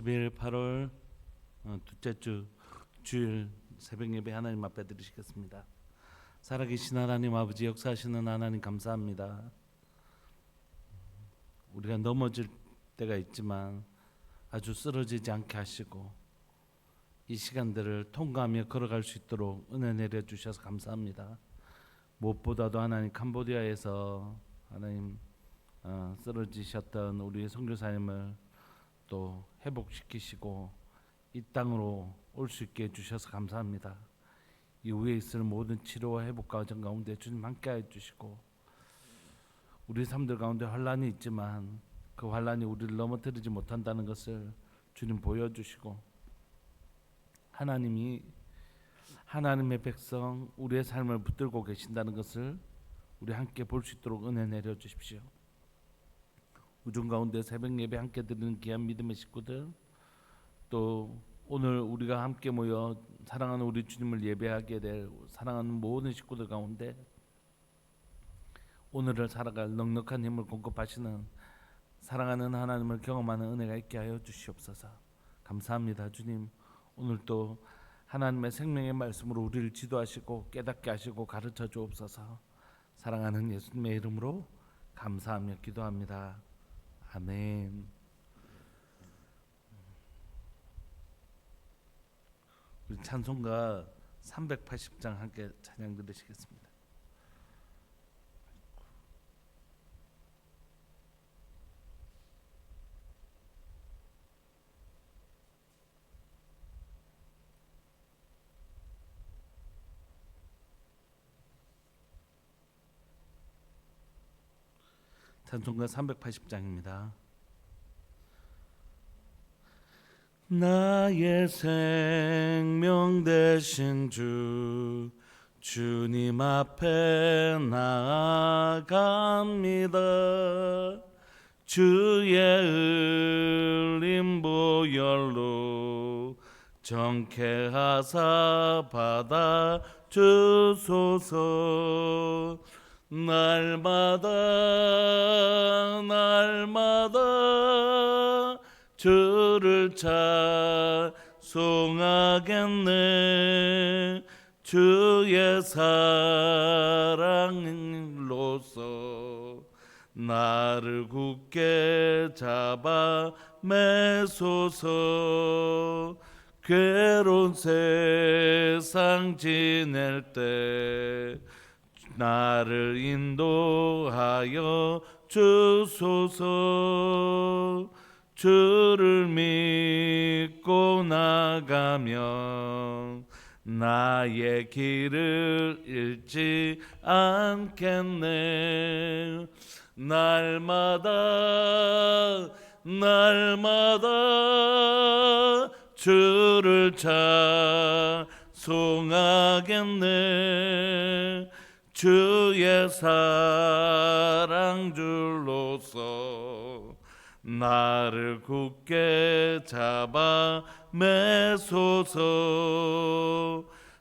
12일 8월 둘째 주 주일 새벽 예배 하나님 앞에 드리시겠습니다. 살아계신 하나님 아버지, 역사하시는 하나님 감사합니다. 우리가 넘어질 때가 있지만 아주 쓰러지지 않게 하시고 이 시간들을 통과하며 걸어갈 수 있도록 은혜 내려주셔서 감사합니다. 무엇보다도 하나님 캄보디아에서 하나님 쓰러지셨던 우리 선교사님을 또 회복시키시고 이 땅으로 올 수 있게 해주셔서 감사합니다. 이후에 있을 모든 치료와 회복 과정 가운데 주님 함께해 주시고, 우리 삶들 가운데 환란이 있지만 그 환란이 우리를 넘어뜨리지 못한다는 것을 주님 보여주시고, 하나님이 하나님의 백성 우리의 삶을 붙들고 계신다는 것을 우리 함께 볼 수 있도록 은혜 내려주십시오. 우중 가운데 새벽 예배 함께 드리는 귀한 믿음의 식구들, 또 오늘 우리가 함께 모여 사랑하는 우리 주님을 예배하게 될 사랑하는 모든 식구들 가운데 오늘을 살아갈 넉넉한 힘을 공급하시는 사랑하는 하나님을 경험하는 은혜가 있게 하여 주시옵소서. 감사합니다. 주님, 오늘도 하나님의 생명의 말씀으로 우리를 지도하시고 깨닫게 하시고 가르쳐 주옵소서. 사랑하는 예수님의 이름으로 감사하며 기도합니다. 아멘. 우리 찬송가 380장 함께 찬양 드리시겠습니다. 찬송가 380장입니다. 나의 생명 되신 주님 앞에 나아갑니다. 주의 흘린 보혈로 정케하사 받아 주소서. 날마다 주를 찬송하겠네. 주의 사랑으로서 나를 굳게 잡아 매소서. 괴로운 세상 지낼 때 나를 인도하여 주소서. 주를 믿고 나가면 나의 길을 잃지 않겠네. 날마다 주를 찬송하겠네. 주의 사랑 줄로서 나를 굳게 잡아 매소서.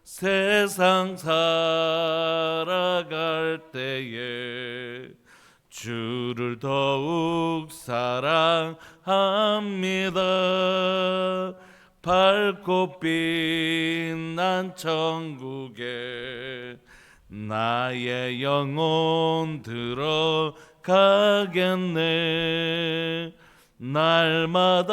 세상 살아갈 때에 주를 더욱 사랑합니다. 밝고 빛난 천국에 나의 영혼 들어가겠네. 날마다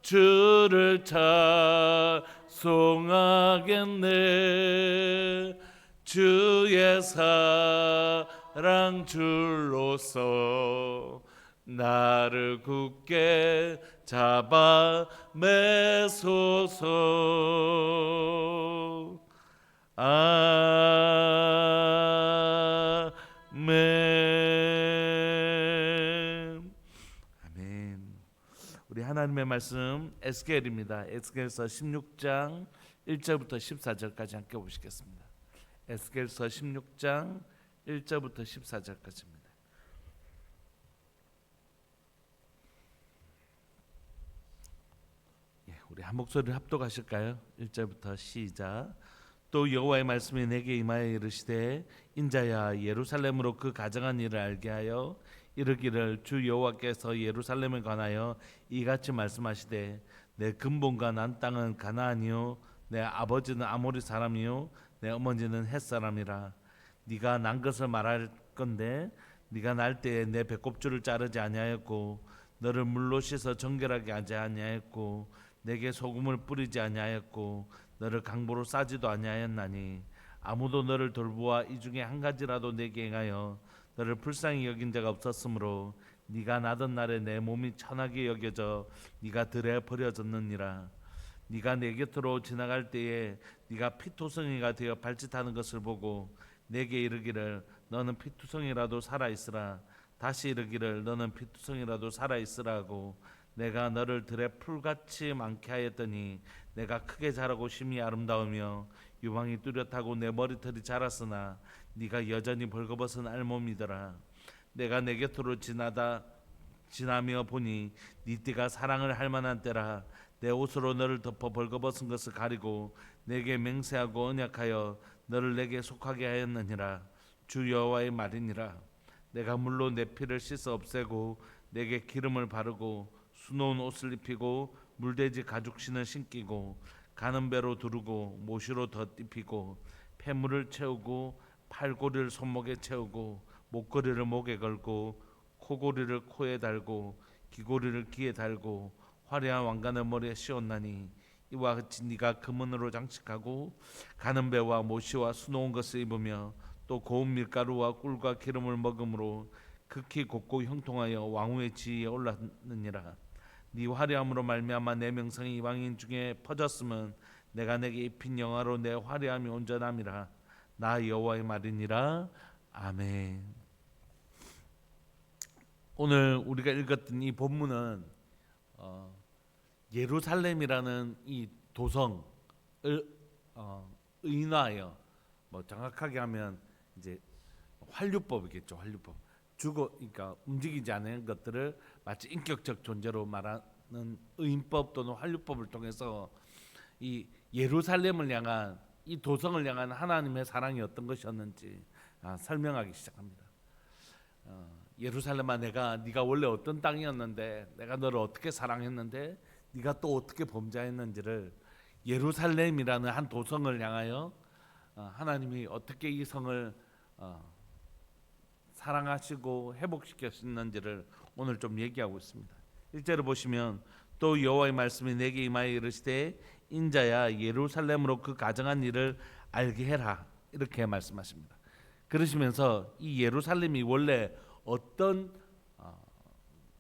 주를 찬송하겠네. 주의 사랑 줄로서 나를 굳게 잡아 매소서. 아멘. 아멘. 우리 하나님의 말씀 에스겔입니다. 에스겔서 16장 1절부터 14절까지 함께 보시겠습니다. 에스겔서 16장 1절부터 14절까지입니다. 우리 한 목소리를 합독하실까요? 1절부터 시작. 또 여호와의 말씀이 내게 임하여 이르시되 인자야, 예루살렘으로 그 가정한 일을 알게 하여 이르기를 주 여호와께서 예루살렘에 관하여 이같이 말씀하시되 내 근본과 난 땅은 가나안이요 내 아버지는 아모리 사람이요 내 어머니는 헷 사람이라. 네가 난 것을 말할 건데 네가 날 때에 내 배꼽줄을 자르지 아니하였고 너를 물로 씻어 정결하게 하지 아니하였고 내게 소금을 뿌리지 아니하였고 너를 강보로 싸지도 아니하였나니 아무도 너를 돌보아 이 중에 한 가지라도 내게 행하여 너를 불쌍히 여긴 자가 없었으므로 네가 나던 날에 내 몸이 천하게 여겨져 네가 들에 버려졌느니라. 네가 내 곁으로 지나갈 때에 네가 피투성이가 되어 발짓하는 것을 보고 내게 이르기를 너는 피투성이라도 살아 있으라. 다시 이르기를 너는 피투성이라도 살아 있으라고 내가 너를 들에 풀같이 많게 하였더니 내가 크게 자라고 심히 아름다우며 유방이 뚜렷하고 내 머리털이 자랐으나 네가 여전히 벌거벗은 알몸이더라. 내가 내 곁으로 지나며 보니 네 띠가 사랑을 할 만한 때라. 내 옷으로 너를 덮어 벌거벗은 것을 가리고 내게 맹세하고 언약하여 너를 내게 속하게 하였느니라. 주 여호와의 말이니라. 내가 물로 내 피를 씻어 없애고 내게 기름을 바르고 수놓은 옷을 입히고 물돼지 가죽신을 신기고 가는 배로 두르고 모시로 덧입히고 폐물을 채우고 팔고리를 손목에 채우고 목걸이를 목에 걸고 코고리를 코에 달고 귀고리를 귀에 달고 화려한 왕관을 머리에 씌웠나니 이와 같이 네가 금은으로 장식하고 가는 배와 모시와 수놓은 것을 입으며 또 고운 밀가루와 꿀과 기름을 먹음으로 극히 곱고 형통하여 왕후의 지위에 올랐느니라. 네 화려함으로 말미암아 내 명성이 이방인 중에 퍼졌으면 내가 내게 입힌 영화로 내 화려함이 온전함이라. 나 여호와의 말이니라. 아멘. 오늘 우리가 읽었던 이 본문은 예루살렘이라는 이 도성을 의인화하여 정확하게 하면 이제 환류법이겠죠. 환류법. 그러니까 움직이지 않는 것들을 마치 인격적 존재로 말하는 의인법 또는 환류법을 통해서 이 예루살렘을 향한 이 도성을 향한 하나님의 사랑이 어떤 것이었는지 설명하기 시작합니다. 예루살렘아, 네가 원래 어떤 땅이었는데 내가 너를 어떻게 사랑했는데 네가 또 어떻게 범죄했는지를 예루살렘이라는 한 도성을 향하여 하나님이 어떻게 이 성을 사랑하시고 회복시켰는지를 오늘 좀 얘기하고 있습니다. 1절을 보시면 또 여호와의 말씀이 내게 임하여 이르시되 인자야 예루살렘으로 그 가정한 일을 알게 해라, 이렇게 말씀하십니다. 그러시면서 이 예루살렘이 원래 어떤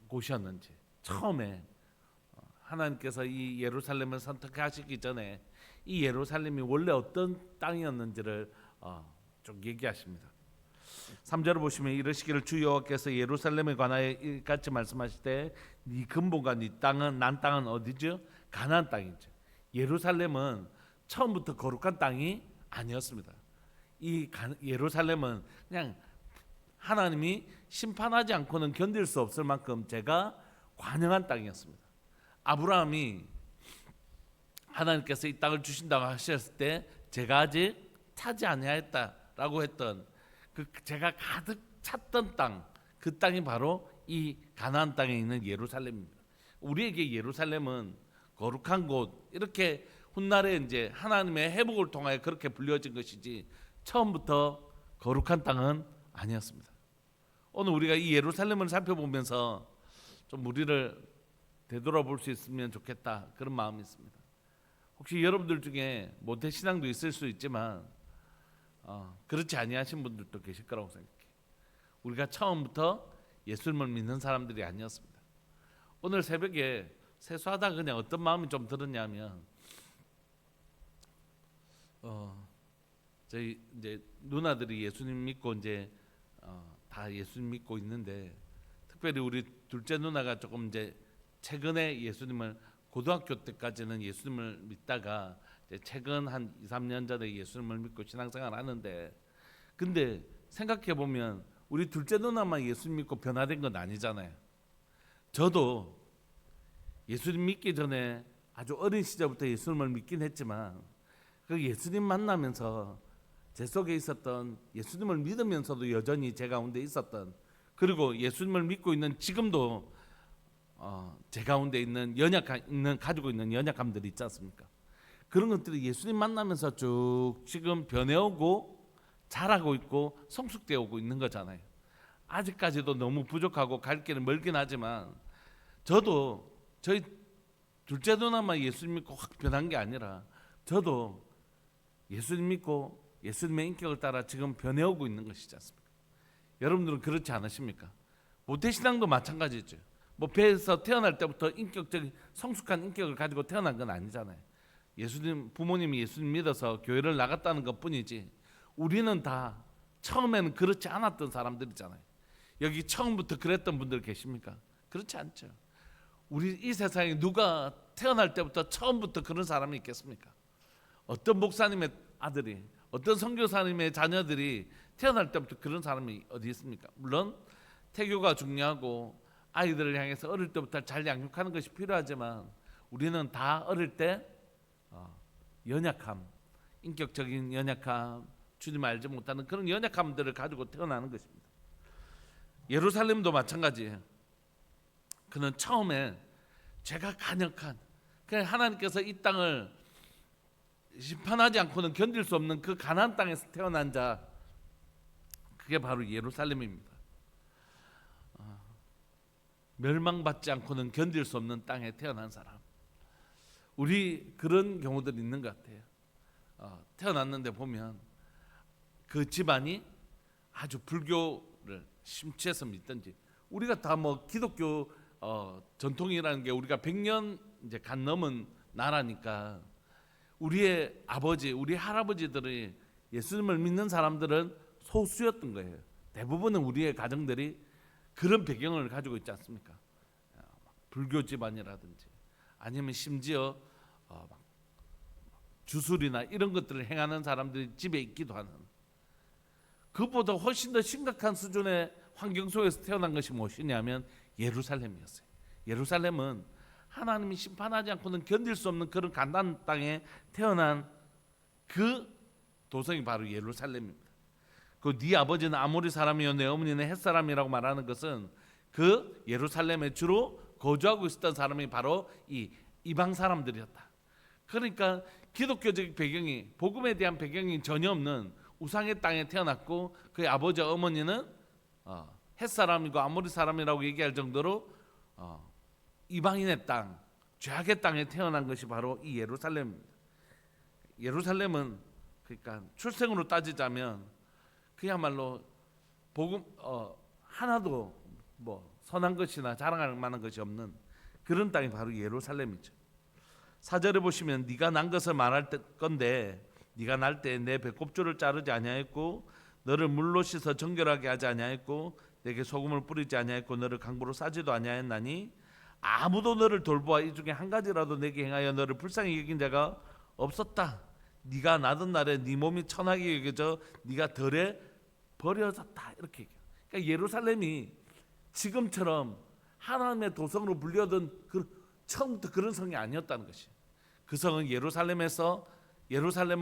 곳이었는지, 처음에 하나님께서 이 예루살렘을 선택하시기 전에 이 예루살렘이 원래 어떤 땅이었는지를 좀 얘기하십니다. 3절을 보시면 이르시기를 주 여호와께서 예루살렘에 관하여 이같이 말씀하시되 네 근본과 네 땅은 난 땅은 어디죠? 가나안 땅이죠. 예루살렘은 처음부터 거룩한 땅이 아니었습니다. 이 예루살렘은 그냥 하나님이 심판하지 않고는 견딜 수 없을 만큼 제가 관영한 땅이었습니다. 아브라함이 하나님께서 이 땅을 주신다고 하셨을 때 제가 아직 차지 아니하였다라고 했던 그 제가 가득 찼던 땅, 그 땅이 바로 이 가나안 땅에 있는 예루살렘입니다. 우리에게 예루살렘은 거룩한 곳, 이렇게 훗날에 이제 하나님의 회복을 통하여 그렇게 불려진 것이지 처음부터 거룩한 땅은 아니었습니다. 오늘 우리가 이 예루살렘을 살펴보면서 좀 우리를 되돌아볼 수 있으면 좋겠다, 그런 마음이 있습니다. 혹시 여러분들 중에 모태신앙도 있을 수 있지만 그렇지 아니하신 분들도 계실 거라고 생각해요. 우리가 처음부터 예수님을 믿는 사람들이 아니었습니다. 오늘 새벽에 세수하다 그냥 어떤 마음이 좀 들었냐면 저희 이제 누나들이 예수님 믿고 이제 다 예수님 믿고 있는데, 특별히 우리 둘째 누나가 조금 이제 최근에 예수님을, 고등학교 때까지는 예수님을 믿다가 이제 최근 한 2, 3년 전에 예수님을 믿고 신앙생활 하는데, 근데 생각해 보면 우리 둘째 누나만 예수님 믿고 변화된 건 아니잖아요. 저도 예수님 믿기 전에 아주 어린 시절부터 예수님을 믿긴 했지만 그 예수님 만나면서 제 속에 있었던, 예수님을 믿으면서도 여전히 제 가운데 있었던 그리고 예수님을 믿고 있는 지금도 제 가운데 있는 가지고 있는 연약함들이 있지 않습니까? 그런 것들이 예수님 만나면서 쭉 지금 변해오고 자라고 있고 성숙되어 오고 있는 거잖아요. 아직까지도 너무 부족하고 갈 길은 멀긴 하지만 저도 저희 둘째 누나만 예수님 믿고 확 변한 게 아니라 저도 예수님 믿고 예수님의 인격을 따라 지금 변해오고 있는 것이지 않습니까? 여러분들은 그렇지 않으십니까? 모태신앙도 마찬가지죠. 뭐 배에서 태어날 때부터 인격적인 성숙한 인격을 가지고 태어난 건 아니잖아요. 예수님 부모님이 예수님 믿어서 교회를 나갔다는 것뿐이지 우리는 다 처음에는 그렇지 않았던 사람들이잖아요. 여기 처음부터 그랬던 분들 계십니까? 그렇지 않죠. 우리 이 세상에 누가 태어날 때부터 처음부터 그런 사람이 있겠습니까? 어떤 목사님의 아들이 어떤 선교사님의 자녀들이 태어날 때부터 그런 사람이 어디 있습니까? 물론 태교가 중요하고 아이들을 향해서 어릴 때부터 잘 양육하는 것이 필요하지만 우리는 다 어릴 때 연약함, 인격적인 연약함, 주님 알지 못하는 그런 연약함들을 가지고 태어나는 것입니다. 예루살렘도 마찬가지예요. 그는 처음에 죄가 간역한 그냥 하나님께서 이 땅을 심판하지 않고는 견딜 수 없는 그 가나안 땅에서 태어난 자, 그게 바로 예루살렘입니다. 멸망받지 않고는 견딜 수 없는 땅에 태어난 사람. 우리 그런 경우들이 있는 것 같아요. 태어났는데 보면 그 집안이 아주 불교를 심취해서 믿든지, 우리가 다 뭐 기독교 전통이라는 게 우리가 100년 이제 간 넘은 나라니까 우리의 아버지, 우리 할아버지들이 예수님을 믿는 사람들은 소수였던 거예요. 대부분은 우리의 가정들이 그런 배경을 가지고 있지 않습니까? 불교 집안이라든지 아니면 심지어 주술이나 이런 것들을 행하는 사람들이 집에 있기도 하는, 그보다 훨씬 더 심각한 수준의 환경 속에서 태어난 것이 무엇이냐면 예루살렘이었어요. 예루살렘은 하나님이 심판하지 않고는 견딜 수 없는 그런 가나안 땅에 태어난 그 도성이 바로 예루살렘입니다. 그 네 아버지는 아모리 사람이요 내 어머니는 헷 사람이라고 말하는 것은 그 예루살렘에 주로 거주하고 있었던 사람이 바로 이 이방 사람들이었다. 그러니까 기독교적 배경이, 복음에 대한 배경이 전혀 없는 우상의 땅에 태어났고 그의 아버지 어머니는 헷 사람이고 아모리 사람이라고 얘기할 정도로 이방인의 땅, 죄악의 땅에 태어난 것이 바로 이 예루살렘입니다. 예루살렘은 그러니까 출생으로 따지자면 그야말로 복음 하나도 뭐 선한 것이나 자랑할 만한 것이 없는 그런 땅이 바로 예루살렘이죠. 4절에 보시면 네가 난 것을 말할 건데 네가 날 때 내 배꼽줄을 자르지 아니하였고 너를 물로 씻어 정결하게 하지 아니하였고 내게 소금을 뿌리지 아니하였고 너를 강보로 싸지도 아니하였나니 아무도 너를 돌보아 이 중에 한 가지라도 내게 행하여 너를 불쌍히 여긴 자가 없었다. 네가 나던 날에 네 몸이 천하게 여겨져 네가 덜에 버려졌다. 이렇게 얘기해요. 그러니까 예루살렘이 지금처럼 하나님의 도성으로 불리던 처음부터 그런 성이 아니었다는 것이. 그 성은 예루살렘은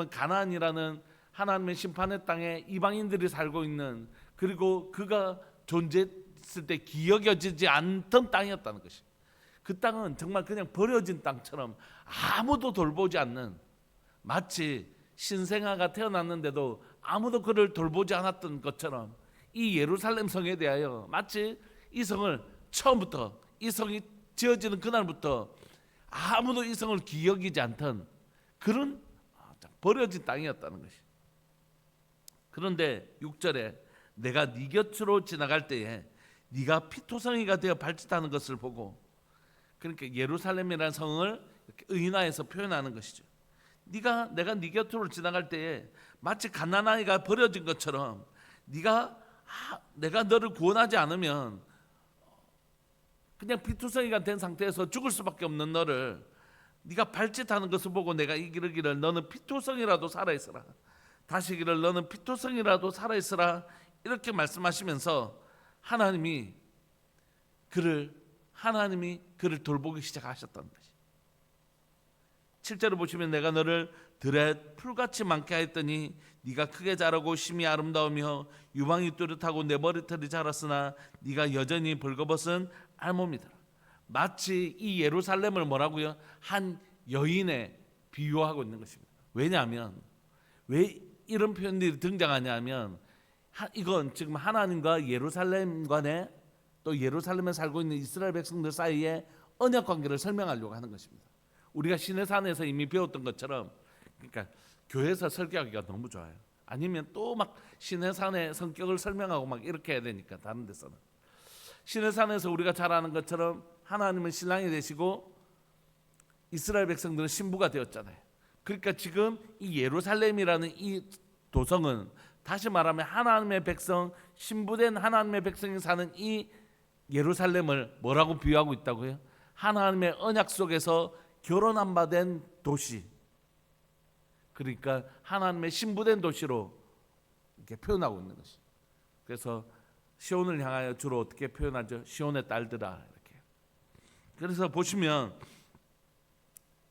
가나안이라는 하나님의 심판의 땅에 이방인들이 살고 있는, 그리고 그가 존재했을 때 기억여지지 않던 땅이었다는 것이. 그 땅은 정말 그냥 버려진 땅처럼 아무도 돌보지 않는, 마치 신생아가 태어났는데도 아무도 그를 돌보지 않았던 것처럼 이 예루살렘 성에 대하여 마치 이 성을 처음부터, 이 성이 지어지는 그날부터 아무도 이 성을 기억이지 않던 그런 버려진 땅이었다는 것이. 그런데 6절에 내가 네 곁으로 지나갈 때에 네가 피토성이가 되어 발짓하는 것을 보고, 그러니까 예루살렘이라는 성을 이렇게 의인화해서 표현하는 것이죠. 내가 네 곁으로 지나갈 때에 마치 갓난아이가 버려진 것처럼 내가 너를 구원하지 않으면 그냥 피투성이가 된 상태에서 죽을 수밖에 없는 너를, 네가 발짓하는 것을 보고 내가 이르기를 너는 피투성이라도 살아있으라. 다시 이르기를 너는 피투성이라도 살아있으라. 이렇게 말씀하시면서 하나님이 그를 돌보기 시작하셨다는 것이. 7절을 보시면 내가 너를 들에 풀같이 많게 하였더니 네가 크게 자라고 심히 아름다우며 유방이 뚜렷하고 내 머리털이 자랐으나 네가 여전히 벌거벗은 알몸이더라. 마치 이 예루살렘을 뭐라고요? 한 여인에 비유하고 있는 것입니다. 왜냐하면 왜 이런 표현들이 등장하냐면 이건 지금 하나님과 예루살렘 간에 또 예루살렘에 살고 있는 이스라엘 백성들 사이에 언약 관계를 설명하려고 하는 것입니다. 우리가 시내산에서 이미 배웠던 것처럼, 그러니까 교회에서 설교하기가 너무 좋아요. 아니면 또 막 시내산의 성격을 설명하고 막 이렇게 해야 되니까 다른 데서는. 시내산에서 우리가 잘 아는 것처럼 하나님은 신랑이 되시고 이스라엘 백성들은 신부가 되었잖아요. 그러니까 지금 이 예루살렘이라는 이 도성은 다시 말하면 하나님의 백성, 신부된 하나님의 백성이 사는 이 예루살렘을 뭐라고 비유하고 있다고요? 하나님의 언약 속에서 결혼 안 받은 도시, 그러니까 하나님의 신부된 도시로 이렇게 표현하고 있는 것이. 그래서 시온을 향하여 주로 어떻게 표현하죠? 시온의 딸들아, 이렇게. 그래서 보시면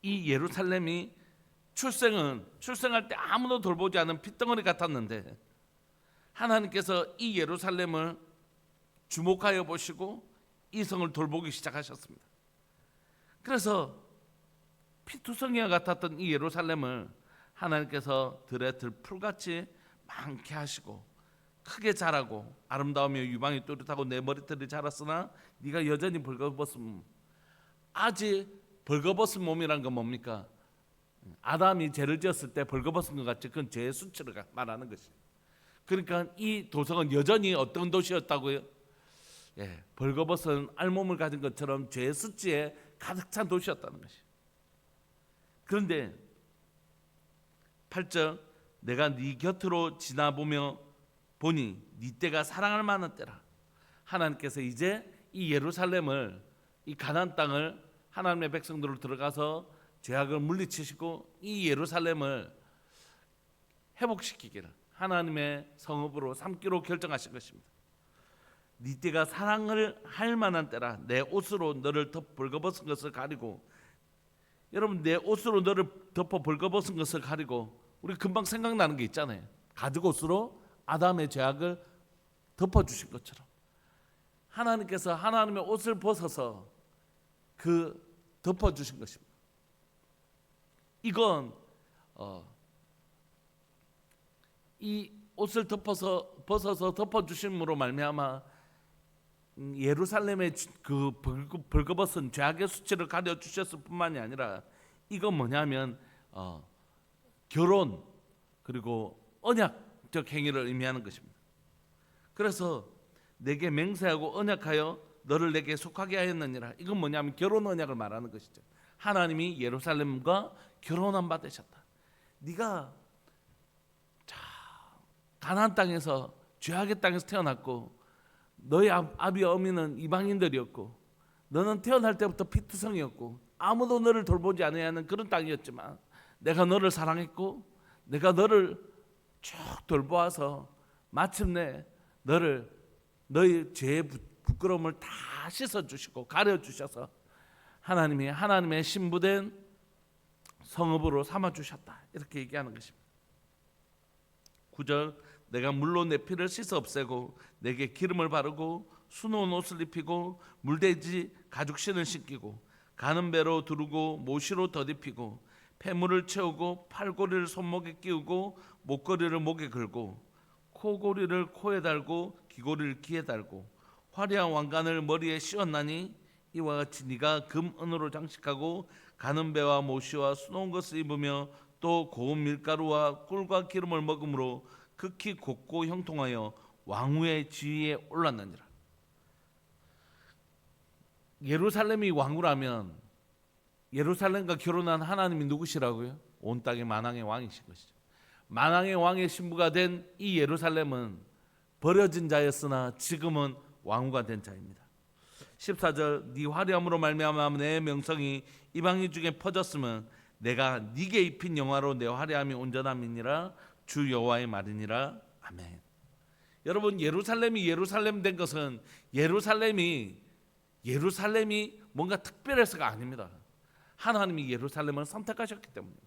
이 예루살렘이 출생할 때 아무도 돌보지 않은 핏덩어리 같았는데 하나님께서 이 예루살렘을 주목하여 보시고 이 성을 돌보기 시작하셨습니다. 그래서 피투성이와 같았던 이 예루살렘을 하나님께서 들에 들풀같이 많게 하시고 크게 자라고 아름다우며 유방이 뚜렷하고 내 머리털이 자랐으나 네가 여전히 벌거벗은, 아직 벌거벗은 몸이란 건 뭡니까? 아담이 죄를 지었을 때 벌거벗은 것 같이 그건 죄의 수치를 말하는 것이에요. 그러니까 이 도성은 여전히 어떤 도시였다고요? 벌거벗은 알몸을 가진 것처럼 죄의 수치에 가득 찬 도시였다는 것이에요. 그런데 8절 내가 네 곁으로 지나보며 보니 네 때가 사랑할 만한 때라. 하나님께서 이제 이 예루살렘을, 이 가나안 땅을 하나님의 백성들로 들어가서 죄악을 물리치시고 이 예루살렘을 회복시키기를 하나님의 성읍으로 삼기로 결정하신 것입니다. 네 때가 사랑을 할 만한 때라. 내 옷으로 너를 벌거벗은 것을 가리고, 여러분 내 옷으로 너를 덮어 벌거벗은 것을 가리고, 우리 금방 생각나는 게 있잖아요. 가죽옷으로 아담의 죄악을 덮어주신 것처럼 하나님께서 하나님의 옷을 벗어서 덮어주신 것입니다. 이건 이 옷을 벗어서 덮어주심으로 말미암아 예루살렘의 그 벌거벗은 죄악의 수치를 가려 주셨을 뿐만이 아니라 이건 뭐냐면 결혼 그리고 언약적 행위를 의미하는 것입니다. 그래서 내게 맹세하고 언약하여 너를 내게 속하게 하였느니라. 이건 뭐냐면 결혼 언약을 말하는 것이죠. 하나님이 예루살렘과 결혼한 바 되셨다. 네가 가나안 땅에서 죄악의 땅에서 태어났고 너희 아비 어미는 이방인들이었고 너는 태어날 때부터 피투성이었고 아무도 너를 돌보지 않아야 하는 그런 땅이었지만 내가 너를 사랑했고 내가 너를 쭉 돌보아서 마침내 너희 죄의 부끄러움을 다 씻어주시고 가려주셔서 하나님이 하나님의 신부된 성읍으로 삼아주셨다. 이렇게 얘기하는 것입니다. 9절 내가 물로 내 피를 씻어 없애고 내게 기름을 바르고 수놓은 옷을 입히고 물돼지 가죽신을 신기고 가는 배로 두르고 모시로 덧입히고 폐물을 채우고 팔고리를 손목에 끼우고 목걸이를 목에 걸고 코고리를 코에 달고 귀고리를 귀에 달고 화려한 왕관을 머리에 씌웠나니 이와 같이 네가 금 은으로 장식하고 가는 배와 모시와 수놓은 것을 입으며 또 고운 밀가루와 꿀과 기름을 먹음으로 극히 곱고 형통하여 왕후의 지위에 올랐느니라. 예루살렘이 왕후라면 예루살렘과 결혼한 하나님이 누구시라고요? 온 땅의 만왕의 왕이신 것이죠. 만왕의 왕의 신부가 된 이 예루살렘은 버려진 자였으나 지금은 왕후가 된 자입니다. 14절 네 화려함으로 말미암아 내 명성이 이방인 중에 퍼졌으면 내가 네게 입힌 영화로 내 화려함이 온전함이니라. 주 여호와의 말이니라. 아멘. 여러분 예루살렘이 예루살렘 된 것은 예루살렘이 뭔가 특별해서가 아닙니다. 하나님이 예루살렘을 선택하셨기 때문입니다.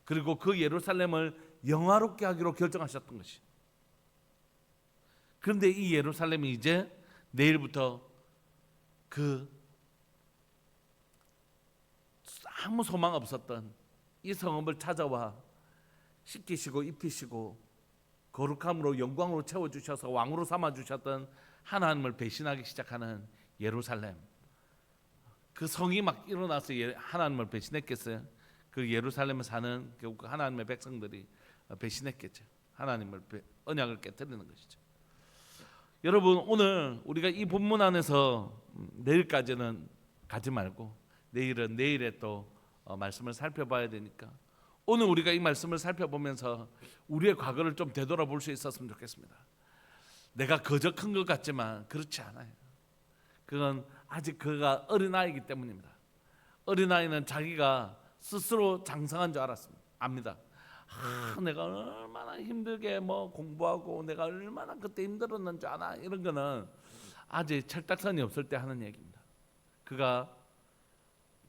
그리고 그 예루살렘을 영화롭게 하기로 결정하셨던 것이. 그런데 이 예루살렘이 이제 내일부터 그 아무 소망 없었던 이 성읍을 찾아와 씻기시고 입히시고 거룩함으로 영광으로 채워주셔서 왕으로 삼아주셨던 하나님을 배신하기 시작하는 예루살렘. 그 성이 막 일어나서 하나님을 배신했겠어요? 그 예루살렘에 사는 결국 하나님의 백성들이 배신했겠죠. 하나님을 언약을 깨뜨리는 것이죠. 여러분, 오늘 우리가 이 본문 안에서 내일까지는 가지 말고 내일은 내일에 또 말씀을 살펴봐야 되니까 오늘 우리가 이 말씀을 살펴보면서 우리의 과거를 좀 되돌아볼 수 있었으면 좋겠습니다. 내가 거저 큰 것 같지만 그렇지 않아요. 그건 아직 그가 어린아이이기 때문입니다. 어린아이는 자기가 스스로 장성한 줄 알았습니다. 압니다. 내가 얼마나 힘들게 공부하고 내가 얼마나 그때 힘들었는 줄 아나, 이런 거는 아직 철딱선이 없을 때 하는 얘기입니다. 그가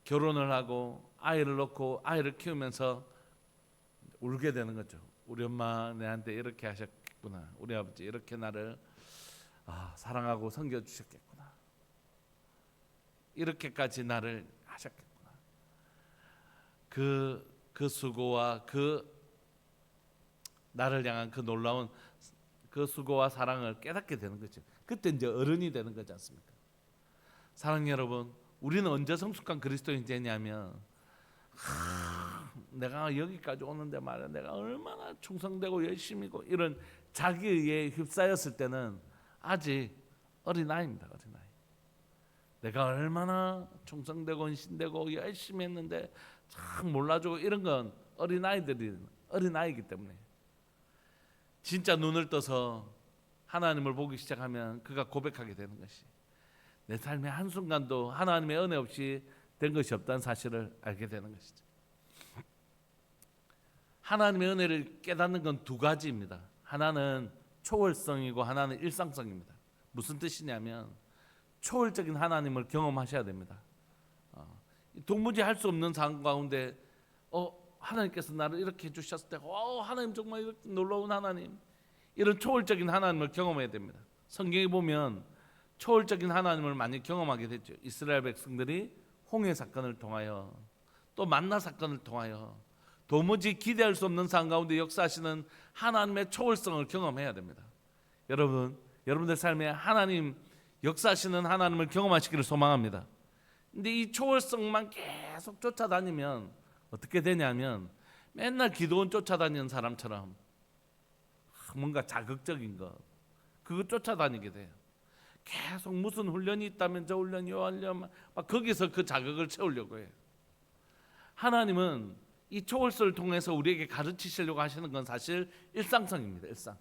결혼을 하고 아이를 낳고 아이를 키우면서 울게 되는 거죠. 우리 엄마 내한테 이렇게 하셨구나. 우리 아버지 이렇게 나를 사랑하고 섬겨주셨겠구나. 이렇게까지 나를 하셨겠구나. 그 수고와 그 나를 향한 그 놀라운 그 수고와 사랑을 깨닫게 되는 거죠. 그때 이제 어른이 되는 거지 않습니까? 사랑하는 여러분, 우리는 언제 성숙한 그리스도인이 되냐면 내가 여기까지 오는데 말이야, 내가 얼마나 충성되고 열심히고 이런 자기에 휩싸였을 때는 아직 어린아이입니다. 어린아이. 내가 얼마나 충성되고 헌신되고 열심히 했는데 참 몰라주고 이런 건 어린아이이기 때문에 진짜 눈을 떠서 하나님을 보기 시작하면 그가 고백하게 되는 것이 내 삶의 한순간도 하나님의 은혜 없이 된 것이 없다는 사실을 알게 되는 것이죠. 하나님의 은혜를 깨닫는 건 두 가지입니다. 하나는 초월성이고 하나는 일상성입니다. 무슨 뜻이냐면 초월적인 하나님을 경험하셔야 됩니다. 도무지 할 수 없는 상황 가운데 하나님께서 나를 이렇게 해주셨을 때 하나님 정말 이렇게 놀라운 하나님, 이런 초월적인 하나님을 경험해야 됩니다. 성경에 보면 초월적인 하나님을 많이 경험하게 됐죠. 이스라엘 백성들이 홍해 사건을 통하여 또 만나 사건을 통하여 도무지 기대할 수 없는 상황 가운데 역사하시는 하나님의 초월성을 경험해야 됩니다. 여러분들 삶에 하나님 역사하시는 하나님을 경험하시기를 소망합니다. 근데 이 초월성만 계속 쫓아다니면 어떻게 되냐면 맨날 기도원 쫓아다니는 사람처럼 뭔가 자극적인 것 그거 쫓아다니게 돼요. 계속 무슨 훈련이 있다면 저 훈련 요 훈련 막 거기서 그 자극을 채우려고 해요. 하나님은 이 초월성을 통해서 우리에게 가르치시려고 하시는 건 사실 일상성입니다. 일상.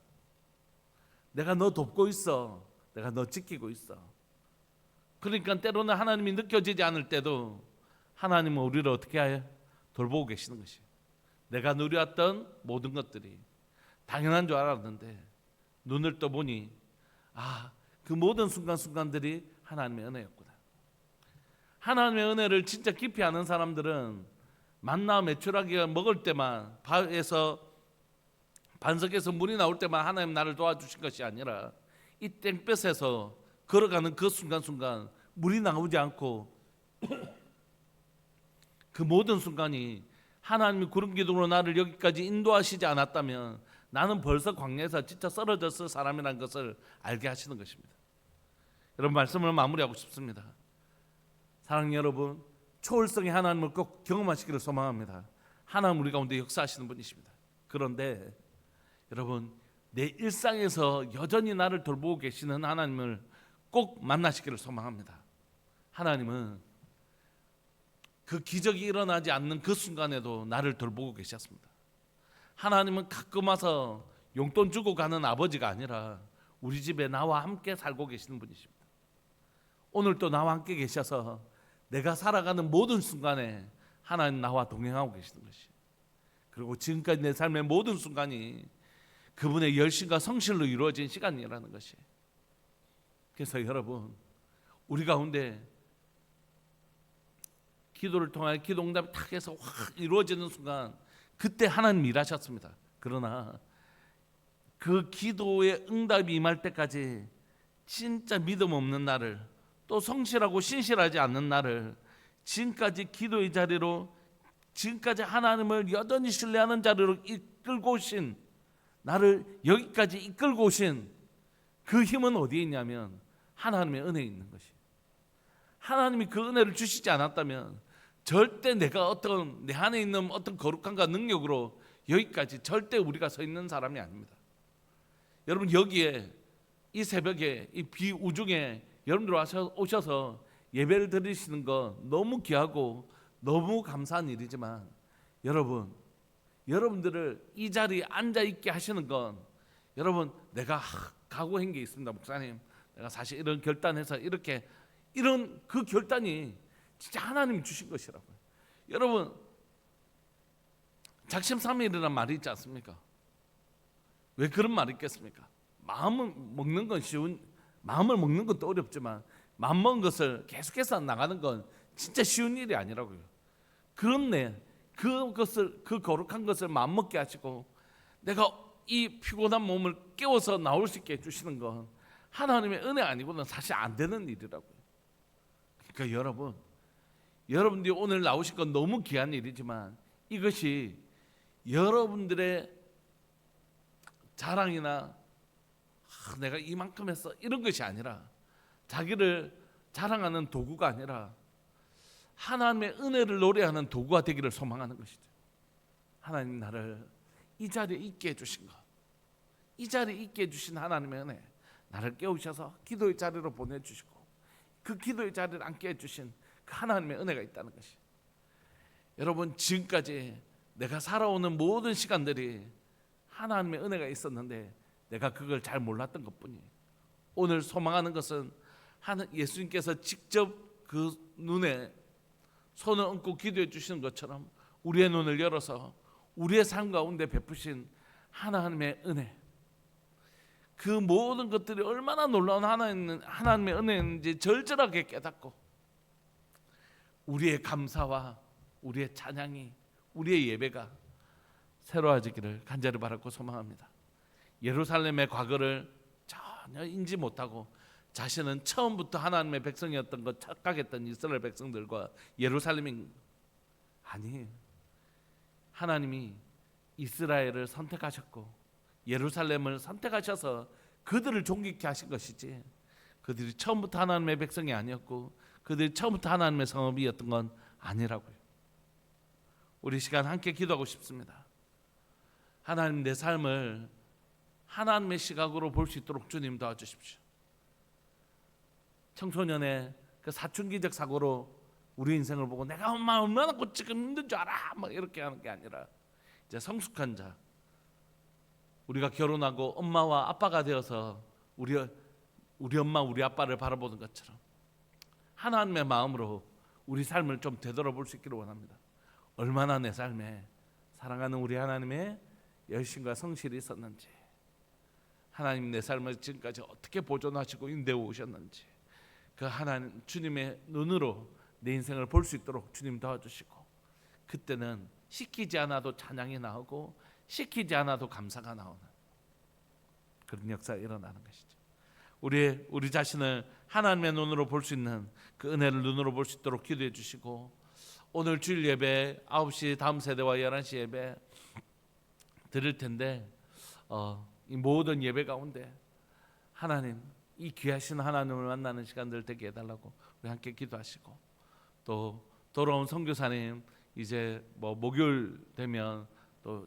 내가 너 돕고 있어. 내가 너 지키고 있어. 그러니까 때로는 하나님이 느껴지지 않을 때도 하나님은 우리를 어떻게 해요? 돌보고 계시는 것이에요. 내가 누려왔던 모든 것들이 당연한 줄 알았는데 눈을 떠보니 그 모든 순간순간들이 하나님의 은혜였구나. 하나님의 은혜를 진짜 깊이 아는 사람들은 만나 메추라기가 먹을 때만 반석에서 물이 나올 때만 하나님 나를 도와주신 것이 아니라 이 땡볕에서 걸어가는 그 순간순간 물이 나오지 않고 그 모든 순간이 하나님이 구름 기둥으로 나를 여기까지 인도하시지 않았다면 나는 벌써 광야에서 지쳐 쓰러졌을 사람이라는 것을 알게 하시는 것입니다. 여러분, 말씀을 마무리하고 싶습니다. 사랑하는 여러분, 초월성의 하나님을 꼭 경험하시기를 소망합니다. 하나님 우리 가운데 역사하시는 분이십니다. 그런데 여러분, 내 일상에서 여전히 나를 돌보고 계시는 하나님을 꼭 만나시기를 소망합니다. 하나님은 그 기적이 일어나지 않는 그 순간에도 나를 돌보고 계셨습니다. 하나님은 가끔 와서 용돈 주고 가는 아버지가 아니라 우리 집에 나와 함께 살고 계시는 분이십니다. 오늘 또 나와 함께 계셔서 내가 살아가는 모든 순간에 하나님 나와 동행하고 계시는 것이, 그리고 지금까지 내 삶의 모든 순간이 그분의 열심과 성실로 이루어진 시간이라는 것이. 그래서 여러분, 우리 가운데 기도를 통하여 기도 응답이 탁 해서 확 이루어지는 순간 그때 하나님 일하셨습니다. 그러나 그 기도의 응답이 임할 때까지 진짜 믿음 없는 나를, 또 성실하고 신실하지 않는 나를 지금까지 기도의 자리로, 지금까지 하나님을 여전히 신뢰하는 자리로 이끌고 오신, 나를 여기까지 이끌고 오신 그 힘은 어디에 있냐면 하나님의 은혜에 있는 것이. 하나님이 그 은혜를 주시지 않았다면 절대 내가 어떤 내 안에 있는 어떤 거룩함과 능력으로 여기까지 절대 우리가 서 있는 사람이 아닙니다. 여러분, 여기에 이 새벽에 이 비우중에 여러분들 오셔서 예배를 드리시는 거 너무 귀하고 너무 감사한 일이지만, 여러분들을 이 자리에 앉아 있게 하시는 건, 여러분, 내가 각오한 게 있습니다. 목사님, 내가 사실 이런 결단해서 이런 그 결단이 진짜 하나님이 주신 것이라고요. 여러분, 작심삼일이라는 말이 있지 않습니까? 왜 그런 말이 있겠습니까? 마음을 먹는 것도 어렵지만 마음 먹은 것을 계속해서 나가는 건 진짜 쉬운 일이 아니라고요. 그런데 그 거룩한 것을 마음 먹게 하시고 내가 이 피곤한 몸을 깨워서 나올 수 있게 해주시는 건 하나님의 은혜 아니고는 사실 안 되는 일이라고요. 그러니까 여러분들이 오늘 나오신 건 너무 귀한 일이지만 이것이 여러분들의 자랑이나 내가 이만큼 했어 이런 것이 아니라, 자기를 자랑하는 도구가 아니라 하나님의 은혜를 노래하는 도구가 되기를 소망하는 것이죠. 하나님, 나를 이 자리에 있게 해주신 것, 이 자리에 있게 해주신 하나님의 은혜, 나를 깨우셔서 기도의 자리로 보내주시고 그 기도의 자리를 앉게 해주신 그 하나님의 은혜가 있다는 것이. 여러분, 지금까지 내가 살아오는 모든 시간들이 하나님의 은혜가 있었는데 내가 그걸 잘 몰랐던 것뿐이에요. 오늘 소망하는 것은 예수님께서 직접 그 눈에 손을 얹고 기도해 주시는 것처럼 우리의 눈을 열어서 우리의 삶 가운데 베푸신 하나님의 은혜, 그 모든 것들이 얼마나 놀라운 하나님의 은혜인지 절절하게 깨닫고 우리의 감사와 우리의 찬양이, 우리의 예배가 새로워지기를 간절히 바라고 소망합니다. 예루살렘의 과거를 전혀 인지 못하고 자신은 처음부터 하나님의 백성이었던 것 착각했던 이스라엘 백성들과 예루살렘이 아니에요. 하나님이 이스라엘을 선택하셨고 예루살렘을 선택하셔서 그들을 존귀케 하신 것이지, 그들이 처음부터 하나님의 백성이 아니었고 그들이 처음부터 하나님의 성읍이었던 건 아니라고요. 우리 시간 함께 기도하고 싶습니다. 하나님, 내 삶을 하나님의 시각으로 볼 수 있도록 주님 도와주십시오. 청소년의 그 사춘기적 사고로 우리 인생을 보고 내가 얼마나 지금 힘든 줄 알아 막 이렇게 하는 게 아니라, 이제 성숙한 자, 우리가 결혼하고 엄마와 아빠가 되어서 우리 엄마 우리 아빠를 바라보는 것처럼 하나님의 마음으로 우리 삶을 좀 되돌아볼 수 있기를 원합니다. 얼마나 내 삶에 사랑하는 우리 하나님의 열심과 성실이 있었는지, 하나님 내 삶을 지금까지 어떻게 보존하시고 인도해 오셨는지, 그 하나님 주님의 눈으로 내 인생을 볼 수 있도록 주님 도와주시고, 그때는 시키지 않아도 찬양이 나오고 시키지 않아도 감사가 나오는 그런 역사가 일어나는 것이죠. 우리 자신을 하나님의 눈으로 볼 수 있는 그 은혜를 눈으로 볼 수 있도록 기도해 주시고, 오늘 주일 예배 9시 다음 세대와 11시 예배 드릴 텐데 이 모든 예배 가운데 하나님, 이 귀하신 하나님을 만나는 시간들 되게 해달라고 우리 함께 기도하시고, 또 돌아온 선교사님 이제 목요일 되면 또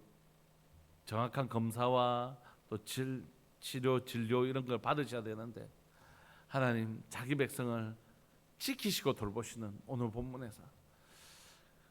정확한 검사와 또 치료 진료 이런 걸 받으셔야 되는데, 하나님 자기 백성을 지키시고 돌보시는 오늘 본문에서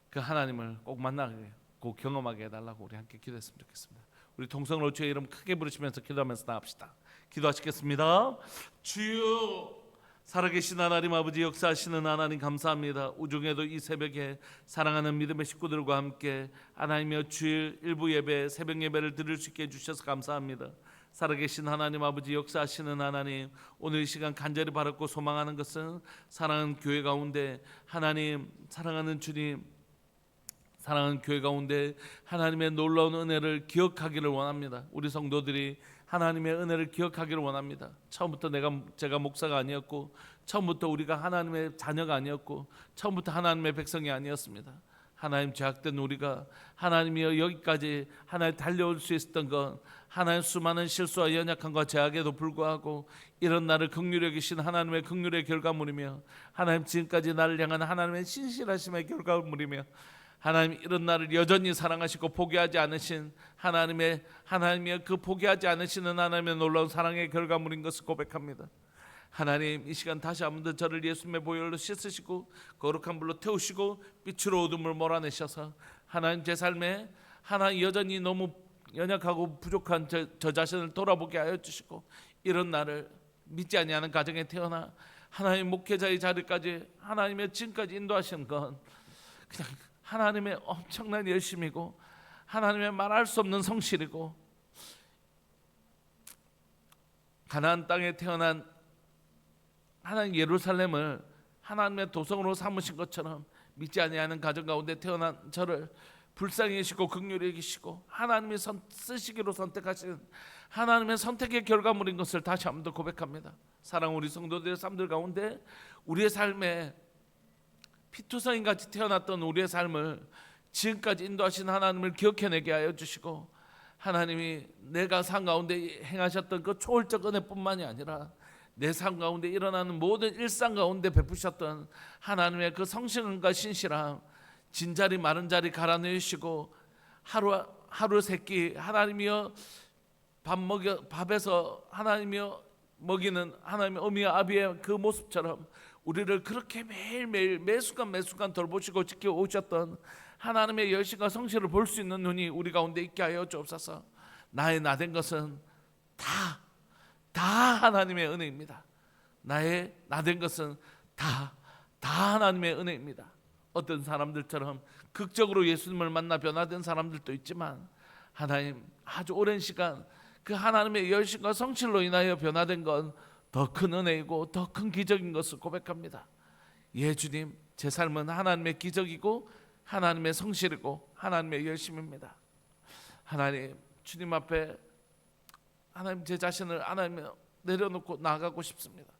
그 하나님을 꼭 만나게, 꼭 경험하게 해달라고 우리 함께 기도했으면 좋겠습니다. 우리 통성으로 주의 이름 크게 부르시면서 기도하면서 나갑시다. 기도하시겠습니다. 주여, 살아계신 하나님 아버지, 역사하시는 하나님 감사합니다. 우중에도 이 새벽에 사랑하는 믿음의 식구들과 함께 하나님의 주일 일부 예배, 새벽 예배를 드릴 수 있게 해주셔서 감사합니다. 살아계신 하나님 아버지, 역사하시는 하나님, 오늘 이 시간 간절히 바랐고 소망하는 것은 사랑하는 교회 가운데 하나님, 사랑하는 주님, 사랑하는 교회 가운데 하나님의 놀라운 은혜를 기억하기를 원합니다. 우리 성도들이 하나님의 은혜를 기억하기를 원합니다. 처음부터 제가 목사가 아니었고, 처음부터 우리가 하나님의 자녀가 아니었고, 처음부터 하나님의 백성이 아니었습니다. 하나님 죄악된 우리가 하나님이여 여기까지 하나님 달려올 수 있었던 건 하나님 수많은 실수와 연약함과 죄악에도 불구하고 이런 나를 긍휼히 여기신 하나님의 긍휼의 결과물이며, 하나님 지금까지 나를 향한 하나님의 신실하심의 결과물이며, 하나님 이런 나를 여전히 사랑하시고 포기하지 않으신 하나님의 그 포기하지 않으시는 하나님의 놀라운 사랑의 결과물인 것을 고백합니다. 하나님, 이 시간 다시 한번 저를 예수님의 보혈로 씻으시고 거룩한 불로 태우시고 빛으로 어둠을 몰아내셔서 하나님 제 삶에 하나님 여전히 너무 연약하고 부족한 저 자신을 돌아보게 하여 주시고, 이런 나를 믿지 아니하는 가정에 태어나 하나님 목회자의 자리까지 하나님의 지금까지 인도하신 건 그냥 하나님의 엄청난 열심이고 하나님의 말할 수 없는 성실이고, 가나안 땅에 태어난 하나님 예루살렘을 하나님의 도성으로 삼으신 것처럼 믿지 아니하는 가정 가운데 태어난 저를 불쌍히 여기시고 긍휼히 여기시고 하나님이 쓰시기로 선택하신 하나님의 선택의 결과물인 것을 다시 한번 더 고백합니다. 사랑 우리 성도들의 삶들 가운데 우리의 삶에 피투성인 같이 태어났던 우리의 삶을 지금까지 인도하신 하나님을 기억해내게 하여 주시고, 하나님이 내가 삶 가운데 행하셨던 그 초월적 은혜뿐만이 아니라 내 삶 가운데 일어나는 모든 일상 가운데 베푸셨던 하나님의 그 성실함과 신실함, 진자리 마른 자리 갈아내시고 하루 세끼 하나님이여 밥에서 하나님이여 먹이는 하나님의 어미와 아비의 그 모습처럼 우리를 그렇게 매일매일 매순간 돌보시고 지켜오셨던 하나님의 열심과 성실을 볼 수 있는 눈이 우리 가운데 있게 하여 주옵소서. 나의 나된 것은 다 하나님의 은혜입니다. 나의 나된 것은 다 하나님의 은혜입니다. 어떤 사람들처럼 극적으로 예수님을 만나 변화된 사람들도 있지만, 하나님 아주 오랜 시간 그 하나님의 열심과 성실로 인하여 변화된 건 더 큰 은혜이고 더 큰 기적인 것을 고백합니다. 예 주님, 제 삶은 하나님의 기적이고 하나님의 성실이고 하나님의 열심입니다. 하나님, 주님 앞에 하나님 제 자신을 하나님 내려놓고 나아가고 싶습니다.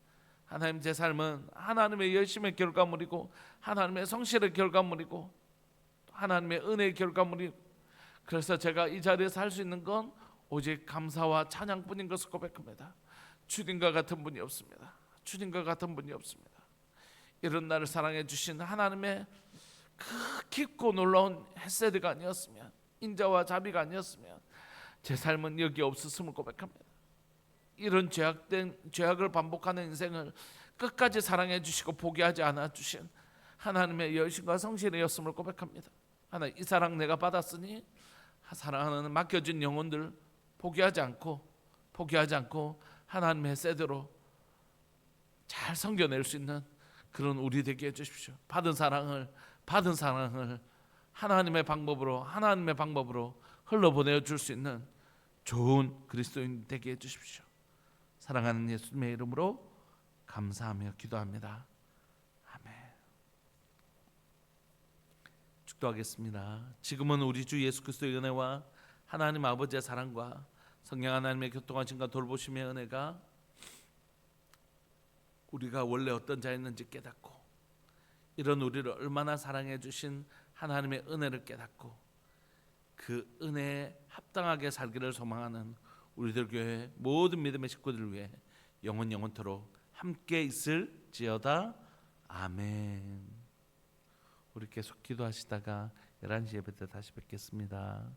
하나님, 제 삶은 하나님의 열심의 결과물이고 하나님의 성실의 결과물이고 하나님의 은혜의 결과물이, 그래서 제가 이 자리에 살 수 있는 건 오직 감사와 찬양뿐인 것을 고백합니다. 주님과 같은 분이 없습니다. 주님과 같은 분이 없습니다. 이런 나를 사랑해 주신 하나님의 그 깊고 놀라운 헤세드가 아니었으면, 인자와 자비가 아니었으면 제 삶은 여기 없었음을 고백합니다. 이런 죄악을 반복하는 인생을 끝까지 사랑해 주시고 포기하지 않아 주신 하나님의 열심과 성실이었음을 고백합니다. 하나님, 이 사랑 내가 받았으니 사랑하는 맡겨진 영혼들 포기하지 않고 하나님의 세대로 잘 섬겨낼 수 있는 그런 우리 되게 해주십시오. 받은 사랑을 하나님의 방법으로 흘러보내어 줄 수 있는 좋은 그리스도인 되게 해주십시오. 사랑하는 예수님의 이름으로 감사하며 기도합니다. 아멘. 축도하겠습니다. 지금은 우리 주 예수 그리스도의 은혜와 하나님 아버지의 사랑과 성령 하나님의 교통하심과 돌보심의 은혜가 우리가 원래 어떤 자였는지 깨닫고, 이런 우리를 얼마나 사랑해 주신 하나님의 은혜를 깨닫고 그 은혜에 합당하게 살기를 소망하는 우리들 교회 모든 믿음의 식구들을 위해 영원토록 함께 있을지어다. 아멘. 우리 계속 기도하시다가 11시 예배 때 다시 뵙겠습니다.